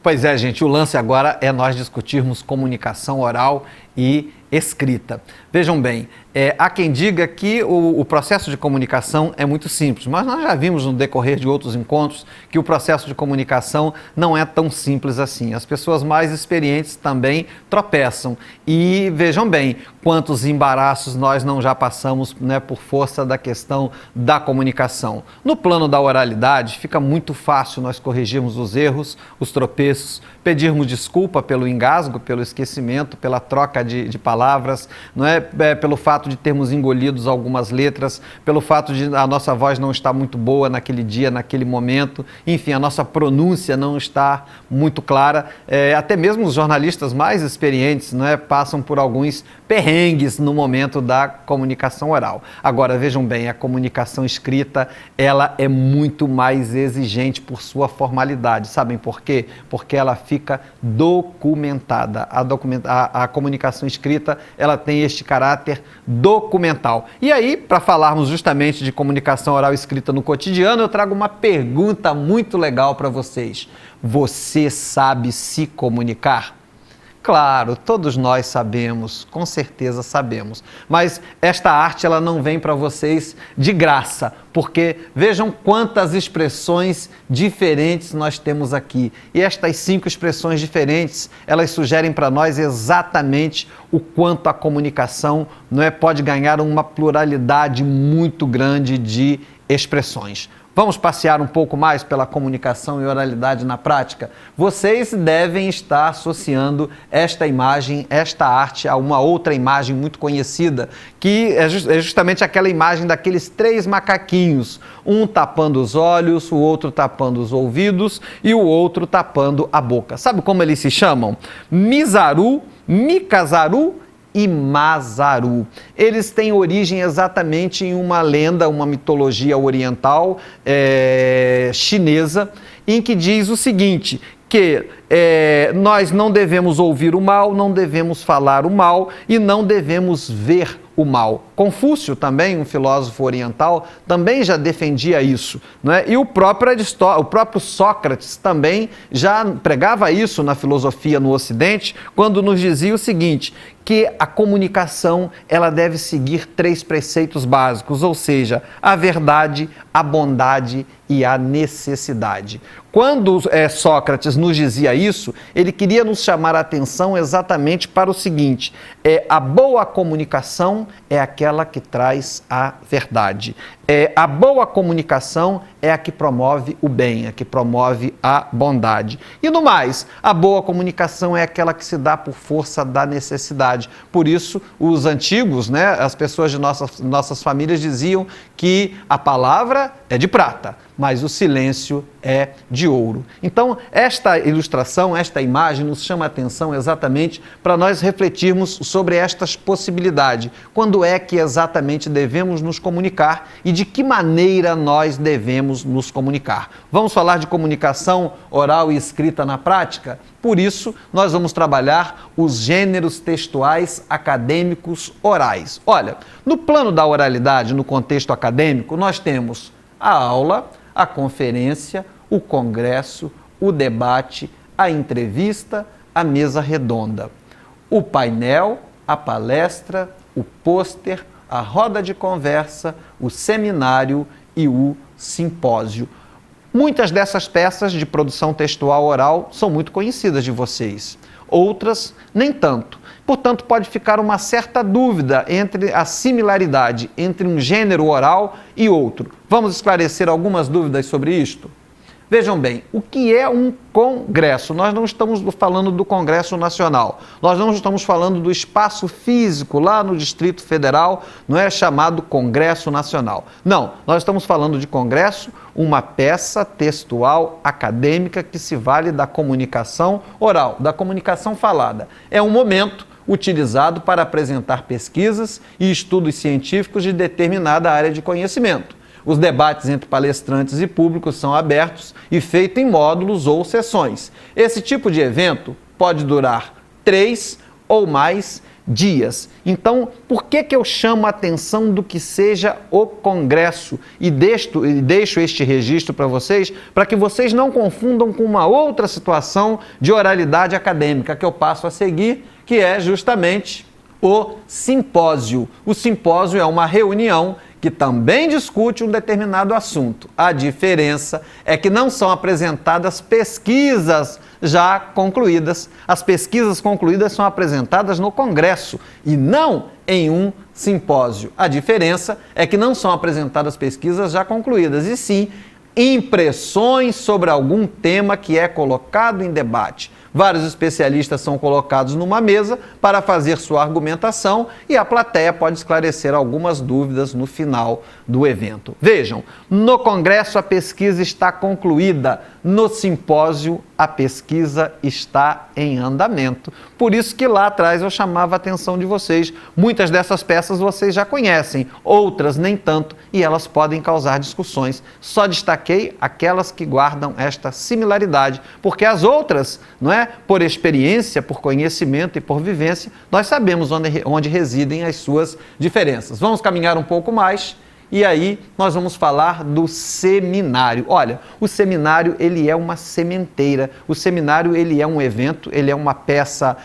Pois é, gente, o lance agora é nós discutirmos comunicação oral e escrita. Vejam bem, há quem diga que o processo de comunicação é muito simples, mas nós já vimos no decorrer de outros encontros que o processo de comunicação não é tão simples assim. As pessoas mais experientes também tropeçam e vejam bem quantos embaraços nós não já passamos, né, por força da questão da comunicação. No plano da oralidade, fica muito fácil nós corrigirmos os erros, os tropeços, pedirmos desculpa pelo engasgo, pelo esquecimento, pela troca de palavras, não é? Pelo fato de termos engolido algumas letras, pelo fato de a nossa voz não estar muito boa naquele dia, naquele momento, enfim, a nossa pronúncia não está muito clara. Até mesmo os jornalistas mais experientes, não é? Passam por alguns perrengues no momento da comunicação oral. Agora, vejam bem, a comunicação escrita, ela é muito mais exigente por sua formalidade. Sabem por quê? Porque ela fica documentada. A comunicação escrita, ela tem este caráter documental. E aí, para falarmos justamente de comunicação oral escrita no cotidiano, eu trago uma pergunta muito legal para vocês. Você sabe se comunicar? Claro, todos nós sabemos, com certeza sabemos, mas esta arte ela não vem para vocês de graça, porque vejam quantas expressões diferentes nós temos aqui. E estas 5 expressões diferentes, elas sugerem para nós exatamente o quanto a comunicação pode ganhar uma pluralidade muito grande de expressões. Vamos passear um pouco mais pela comunicação e oralidade na prática? Vocês devem estar associando esta imagem, esta arte, a uma outra imagem muito conhecida, que é justamente aquela imagem daqueles 3 macaquinhos, um tapando os olhos, o outro tapando os ouvidos e o outro tapando a boca. Sabe como eles se chamam? Mizaru, Mikazaru e Mazaru. Eles têm origem exatamente em uma lenda, uma mitologia oriental chinesa, em que diz o seguinte, que nós não devemos ouvir o mal, não devemos falar o mal e não devemos ver o mal. Confúcio também, um filósofo oriental, também já defendia isso, não é? E o próprio Sócrates também já pregava isso na filosofia no Ocidente, quando nos dizia o seguinte, que a comunicação ela deve seguir 3 preceitos básicos, ou seja, a verdade, a bondade e a necessidade. Quando Sócrates nos dizia isso, ele queria nos chamar a atenção exatamente para o seguinte, a boa comunicação é aquela que traz a verdade. A boa comunicação é a que promove o bem, a que promove a bondade. E no mais, a boa comunicação é aquela que se dá por força da necessidade. Por isso, os antigos, as pessoas de nossas famílias diziam que a palavra é de prata, mas o silêncio é de ouro. Então, esta ilustração, esta imagem nos chama a atenção exatamente para nós refletirmos sobre estas possibilidades. Quando é que exatamente devemos nos comunicar e de que maneira nós devemos nos comunicar? Vamos falar de comunicação oral e escrita na prática? Por isso, nós vamos trabalhar os gêneros textuais acadêmicos orais. Olha, no plano da oralidade, no contexto acadêmico, nós temos a aula, a conferência, o congresso, o debate, a entrevista, a mesa redonda, o painel, a palestra, o pôster, a roda de conversa, o seminário e o simpósio. Muitas dessas peças de produção textual oral são muito conhecidas de vocês, outras nem tanto. Portanto, pode ficar uma certa dúvida entre a similaridade entre um gênero oral e outro. Vamos esclarecer algumas dúvidas sobre isto? Vejam bem, o que é um congresso? Nós não estamos falando do Congresso Nacional, nós não estamos falando do espaço físico lá no Distrito Federal, não é chamado Congresso Nacional. Não, nós estamos falando de congresso, uma peça textual acadêmica que se vale da comunicação oral, da comunicação falada. É um momento utilizado para apresentar pesquisas e estudos científicos de determinada área de conhecimento. Os debates entre palestrantes e públicos são abertos e feitos em módulos ou sessões. Esse tipo de evento pode durar 3 ou mais dias. Então, por que eu chamo a atenção do que seja o Congresso e deixo este registro para vocês, para que vocês não confundam com uma outra situação de oralidade acadêmica que eu passo a seguir, que é justamente o simpósio. O simpósio é uma reunião que também discute um determinado assunto. A diferença é que não são apresentadas pesquisas já concluídas. As pesquisas concluídas são apresentadas no Congresso e não em um simpósio. A diferença é que não são apresentadas pesquisas já concluídas, e sim impressões sobre algum tema que é colocado em debate. Vários especialistas são colocados numa mesa para fazer sua argumentação e a plateia pode esclarecer algumas dúvidas no final do evento. Vejam, no Congresso a pesquisa está concluída, no simpósio a pesquisa está em andamento. Por isso que lá atrás eu chamava a atenção de vocês. Muitas dessas peças vocês já conhecem, outras nem tanto, e elas podem causar discussões. Só destaquei aquelas que guardam esta similaridade, porque as outras, não é? Por experiência, por conhecimento e por vivência, nós sabemos onde residem as suas diferenças. Vamos caminhar um pouco mais e aí nós vamos falar do seminário. Olha, o seminário ele é uma sementeira, o seminário ele é um evento, ele é uma peça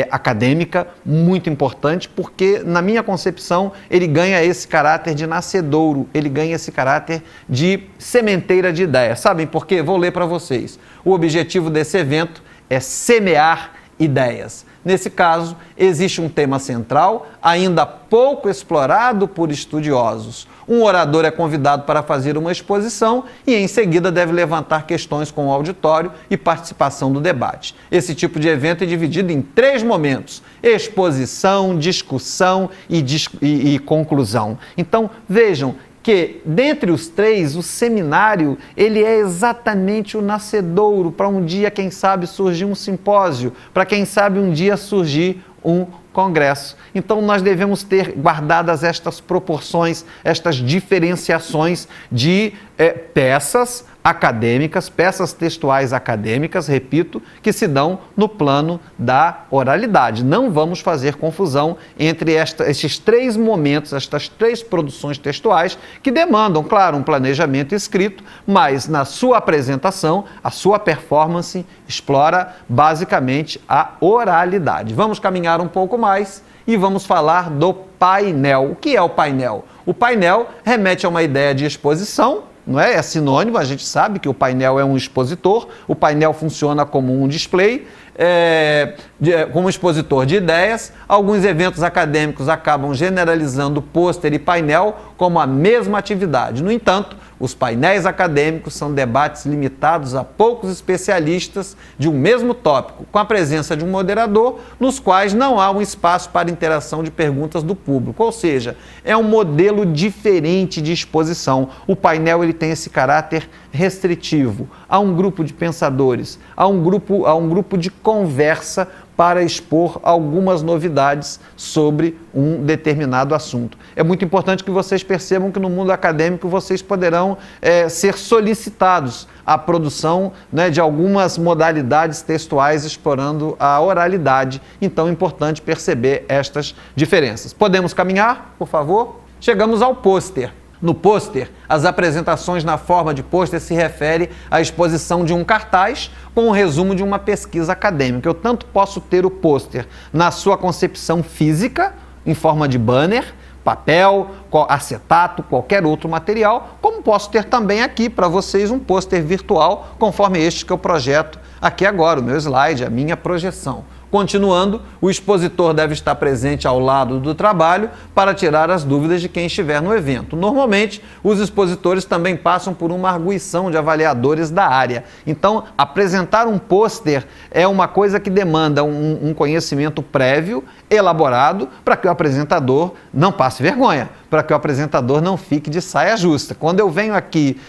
acadêmica muito importante, porque na minha concepção ele ganha esse caráter de nascedouro, ele ganha esse caráter de sementeira de ideias. Sabem por quê? Vou ler para vocês. O objetivo desse evento é semear ideias. Nesse caso, existe um tema central, ainda pouco explorado por estudiosos. Um orador é convidado para fazer uma exposição e, em seguida, deve levantar questões com o auditório e participação do debate. Esse tipo de evento é dividido em 3 momentos: exposição, discussão e conclusão. Então, vejam que, dentre os 3, o seminário, ele é exatamente o nascedouro para um dia, quem sabe, surgir um simpósio, para quem sabe um dia surgir um congresso. Então, nós devemos ter guardadas estas proporções, estas diferenciações de peças acadêmicas, peças textuais acadêmicas, repito, que se dão no plano da oralidade. Não vamos fazer confusão entre estes 3 momentos, estas 3 produções textuais que demandam, claro, um planejamento escrito, mas na sua apresentação, a sua performance explora basicamente a oralidade. Vamos caminhar um pouco mais e vamos falar do painel. O que é o painel? O painel remete a uma ideia de exposição, não é? É sinônimo, a gente sabe que o painel é um expositor, o painel funciona como um display, como expositor de ideias. Alguns eventos acadêmicos acabam generalizando pôster e painel como a mesma atividade. No entanto, os painéis acadêmicos são debates limitados a poucos especialistas de um mesmo tópico, com a presença de um moderador, nos quais não há um espaço para interação de perguntas do público. Ou seja, é um modelo diferente de exposição. O painel ele tem esse caráter restritivo. Há um grupo de pensadores, há um grupo de conversa para expor algumas novidades sobre um determinado assunto. É muito importante que vocês percebam que no mundo acadêmico vocês poderão ser solicitados à produção, né, de algumas modalidades textuais explorando a oralidade. Então é importante perceber estas diferenças. Podemos caminhar, por favor? Chegamos ao pôster. No pôster, as apresentações na forma de pôster se refere à exposição de um cartaz com um resumo de uma pesquisa acadêmica. Eu tanto posso ter o pôster na sua concepção física, em forma de banner, papel, acetato, qualquer outro material, como posso ter também aqui para vocês um pôster virtual, conforme este que eu projeto aqui agora, o meu slide, a minha projeção. Continuando, o expositor deve estar presente ao lado do trabalho para tirar as dúvidas de quem estiver no evento. Normalmente, os expositores também passam por uma arguição de avaliadores da área. Então, apresentar um pôster é uma coisa que demanda um conhecimento prévio, elaborado, para que o apresentador não passe vergonha. para que o apresentador não fique de saia justa. Quando eu venho aqui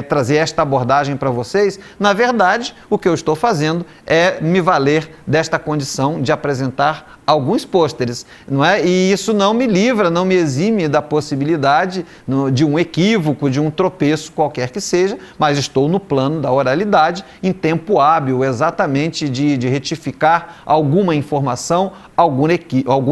trazer esta abordagem para vocês, na verdade, o que eu estou fazendo é me valer desta condição de apresentar alguns pôsteres, não é? E isso não me livra, não me exime da possibilidade de um equívoco, de um tropeço, qualquer que seja, mas estou no plano da oralidade, em tempo hábil, exatamente de retificar alguma informação, algum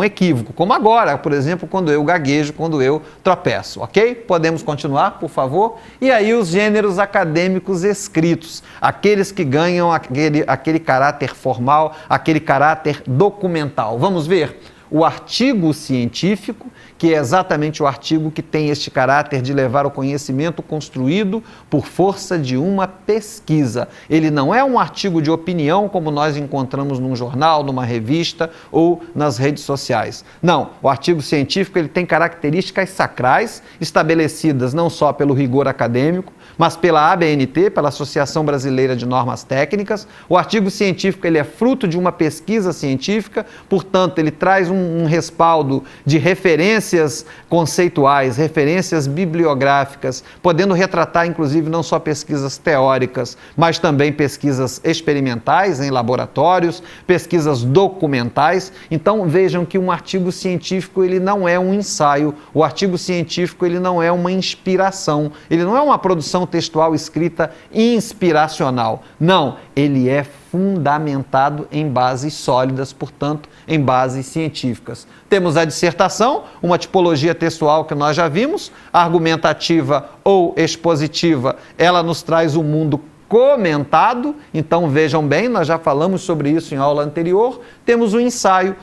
equívoco, como agora, por exemplo, quando eu gaguejo, quando eu tropeço, ok? Podemos continuar, por favor? E aí os gêneros acadêmicos escritos, aqueles que ganham aquele caráter formal, aquele caráter documental. Vamos ver? O artigo científico, que é exatamente o artigo que tem este caráter de levar o conhecimento construído por força de uma pesquisa. Ele não é um artigo de opinião como nós encontramos num jornal, numa revista ou nas redes sociais. Não, o artigo científico ele tem características sacrais estabelecidas não só pelo rigor acadêmico, mas pela ABNT, pela Associação Brasileira de Normas Técnicas. O artigo científico ele é fruto de uma pesquisa científica, portanto, ele traz um respaldo de referências conceituais, referências bibliográficas, podendo retratar, inclusive, não só pesquisas teóricas, mas também pesquisas experimentais em laboratórios, pesquisas documentais. Então, vejam que um artigo científico ele não é um ensaio, o artigo científico ele não é uma inspiração, ele não é uma produção textual escrita inspiracional. Não, ele é fundamentado em bases sólidas, portanto, em bases científicas. Temos a dissertação, uma tipologia textual que nós já vimos, argumentativa ou expositiva, ela nos traz o mundo comentado, então vejam bem, nós já falamos sobre isso em aula anterior. Temos o ensaio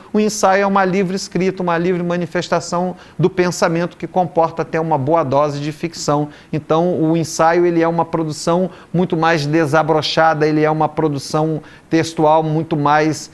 é uma livre escrita, uma livre manifestação do pensamento que comporta até uma boa dose de ficção. Então o ensaio ele é uma produção muito mais desabrochada, ele é uma produção textual muito mais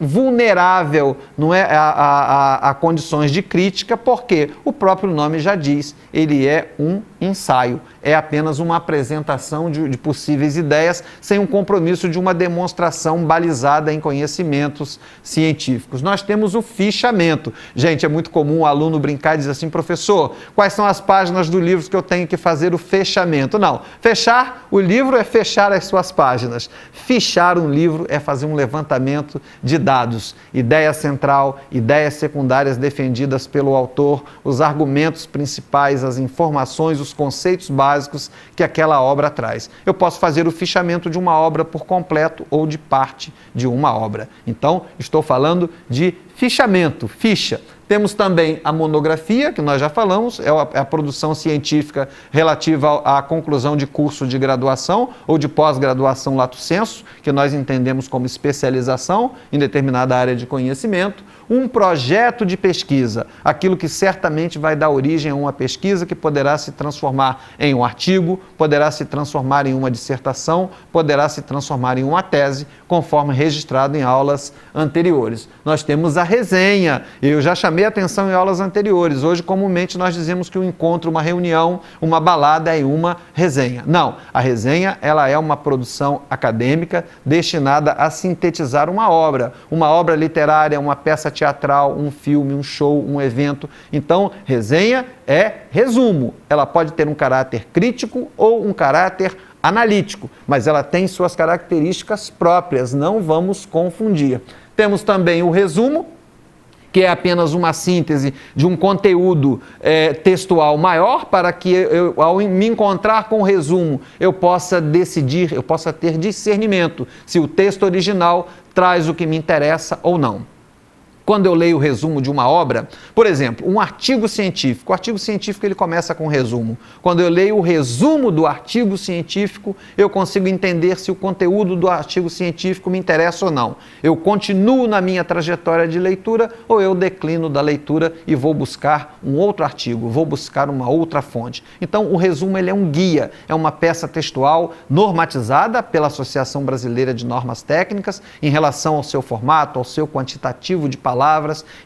vulnerável, não é, a condições de crítica, porque o próprio nome já diz, ele é um ensaio, é apenas uma apresentação de possíveis ideias, sem um compromisso de uma demonstração balizada em conhecimentos científicos. Nós temos o fichamento. Gente, é muito comum o aluno brincar e dizer assim, professor, quais são as páginas do livro que eu tenho que fazer o fechamento? Não, fechar o livro é fechar as suas páginas. Fichar um livro é fazer um levantamento de dados, ideia central, ideias secundárias defendidas pelo autor, os argumentos principais, as informações, os conceitos básicos que aquela obra traz. Eu posso fazer o fichamento de uma obra por completo ou de parte de uma obra. Então, estou falando de fichamento, ficha. Temos também a monografia, que nós já falamos, é a produção científica relativa à conclusão de curso de graduação ou de pós-graduação lato sensu, que nós entendemos como especialização em determinada área de conhecimento. Um projeto de pesquisa, aquilo que certamente vai dar origem a uma pesquisa que poderá se transformar em um artigo, poderá se transformar em uma dissertação, poderá se transformar em uma tese, conforme registrado em aulas anteriores. Nós temos a resenha, eu já chamei a atenção em aulas anteriores, hoje comumente nós dizemos que um encontro, uma reunião, uma balada é uma resenha. Não, a resenha ela é uma produção acadêmica destinada a sintetizar uma obra literária, uma peça teatral, um filme, um show, um evento. Então, resenha é resumo. Ela pode ter um caráter crítico ou um caráter analítico, mas ela tem suas características próprias, não vamos confundir. Temos também o resumo, que é apenas uma síntese de um conteúdo textual maior, para que eu, ao me encontrar com o resumo, eu possa decidir, eu possa ter discernimento se o texto original traz o que me interessa ou não. Quando eu leio o resumo de uma obra, por exemplo, um artigo científico, o artigo científico ele começa com resumo. Quando eu leio o resumo do artigo científico, eu consigo entender se o conteúdo do artigo científico me interessa ou não. Eu continuo na minha trajetória de leitura ou eu declino da leitura e vou buscar um outro artigo, vou buscar uma outra fonte. Então, o resumo ele é um guia, é uma peça textual normatizada pela Associação Brasileira de Normas Técnicas em relação ao seu formato, ao seu quantitativo de palavras.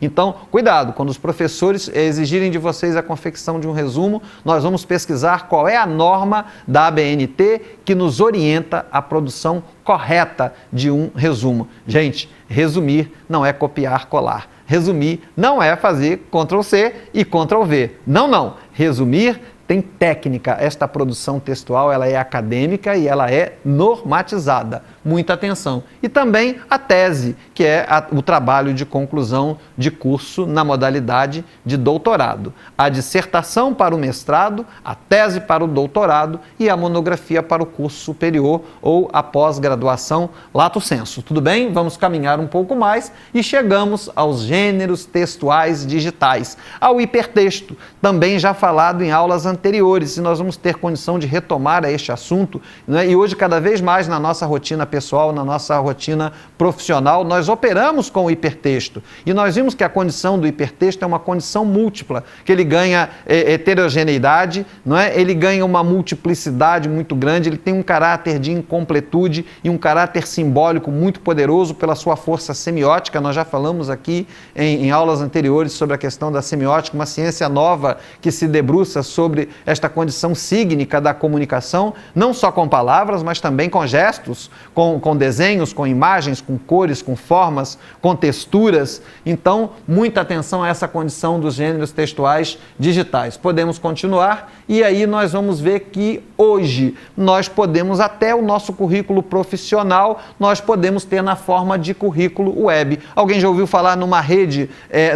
Então, cuidado, quando os professores exigirem de vocês a confecção de um resumo, nós vamos pesquisar qual é a norma da ABNT que nos orienta a produção correta de um resumo. Gente, resumir não é copiar, colar. Resumir não é fazer Ctrl+C e Ctrl+V. Não, não. Resumir tem técnica. Esta produção textual ela é acadêmica e ela é normatizada. Muita atenção. E também a tese, que é o trabalho de conclusão de curso na modalidade de doutorado. A dissertação para o mestrado, a tese para o doutorado e a monografia para o curso superior ou a pós-graduação lato sensu. Tudo bem? Vamos caminhar um pouco mais e chegamos aos gêneros textuais digitais, ao hipertexto, também já falado em aulas anteriores, e nós vamos ter condição de retomar este assunto, né? E hoje, cada vez mais na nossa rotina pessoal, na nossa rotina profissional, nós operamos com o hipertexto. E nós vimos que a condição do hipertexto é uma condição múltipla, que ele ganha heterogeneidade, não é? Ele ganha uma multiplicidade muito grande, ele tem um caráter de incompletude e um caráter simbólico muito poderoso pela sua força semiótica. Nós já falamos aqui em aulas anteriores sobre a questão da semiótica, uma ciência nova que se debruça sobre esta condição sígnica da comunicação, não só com palavras, mas também com gestos, com desenhos, com imagens, com cores, com formas, com texturas. Então, muita atenção a essa condição dos gêneros textuais digitais. Podemos continuar e aí nós vamos ver que hoje nós podemos, até o nosso currículo profissional, nós podemos ter na forma de currículo web. Alguém já ouviu falar numa rede,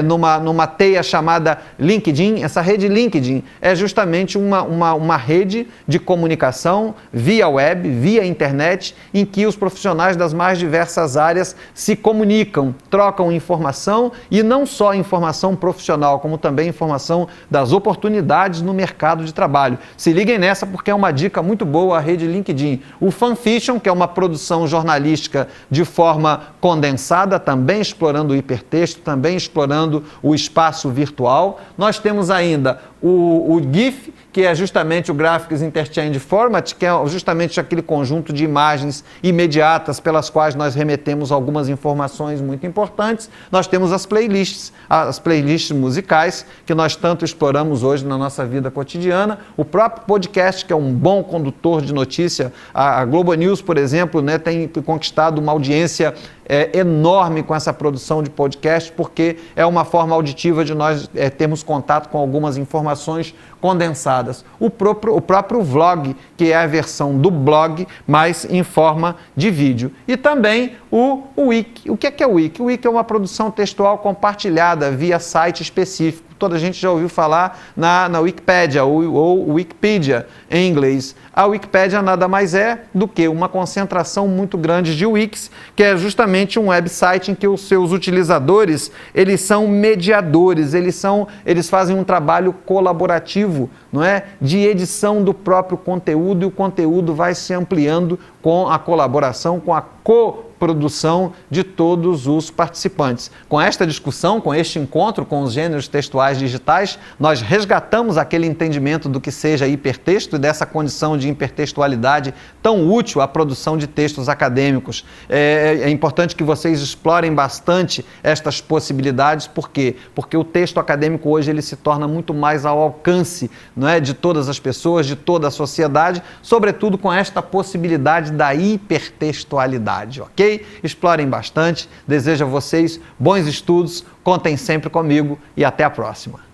numa teia chamada LinkedIn? Essa rede LinkedIn é justamente uma rede de comunicação via web, via internet, em que os profissionais das mais diversas áreas se comunicam, trocam informação, e não só informação profissional, como também informação das oportunidades no mercado de trabalho. Se liguem nessa, porque é uma dica muito boa a rede LinkedIn. O Fanfiction, que é uma produção jornalística de forma condensada, também explorando o hipertexto, também explorando o espaço virtual. Nós temos ainda o GIF, que é justamente o Graphics Interchange Format, que é justamente aquele conjunto de imagens imediatas pelas quais nós remetemos algumas informações muito importantes. Nós temos as playlists musicais, que nós tanto exploramos hoje na nossa vida cotidiana. O próprio podcast, que é um bom condutor de notícia. A Globo News, por exemplo, né, tem conquistado uma audiência enorme com essa produção de podcast, porque é uma forma auditiva de nós termos contato com algumas informações condensadas. O próprio vlog, que é a versão do blog, mas em forma de vídeo. E também o Wiki. O que é o Wiki? O Wiki é uma produção textual compartilhada via site específico. Toda a gente já ouviu falar na Wikipédia ou Wikipedia em inglês. A Wikipédia nada mais é do que uma concentração muito grande de wikis, que é justamente um website em que os seus utilizadores, eles são mediadores, eles fazem um trabalho colaborativo, não é? De edição do próprio conteúdo, e o conteúdo vai se ampliando com a colaboração, com a coprodução de todos os participantes. Com esta discussão, com este encontro com os gêneros textuais digitais, nós resgatamos aquele entendimento do que seja hipertexto e dessa condição de hipertextualidade tão útil à produção de textos acadêmicos. É importante que vocês explorem bastante estas possibilidades. Por quê? Porque o texto acadêmico hoje ele se torna muito mais ao alcance, não é, de todas as pessoas, de toda a sociedade, sobretudo com esta possibilidade da hipertextualidade, ok? Explorem bastante, desejo a vocês bons estudos, contem sempre comigo e até a próxima.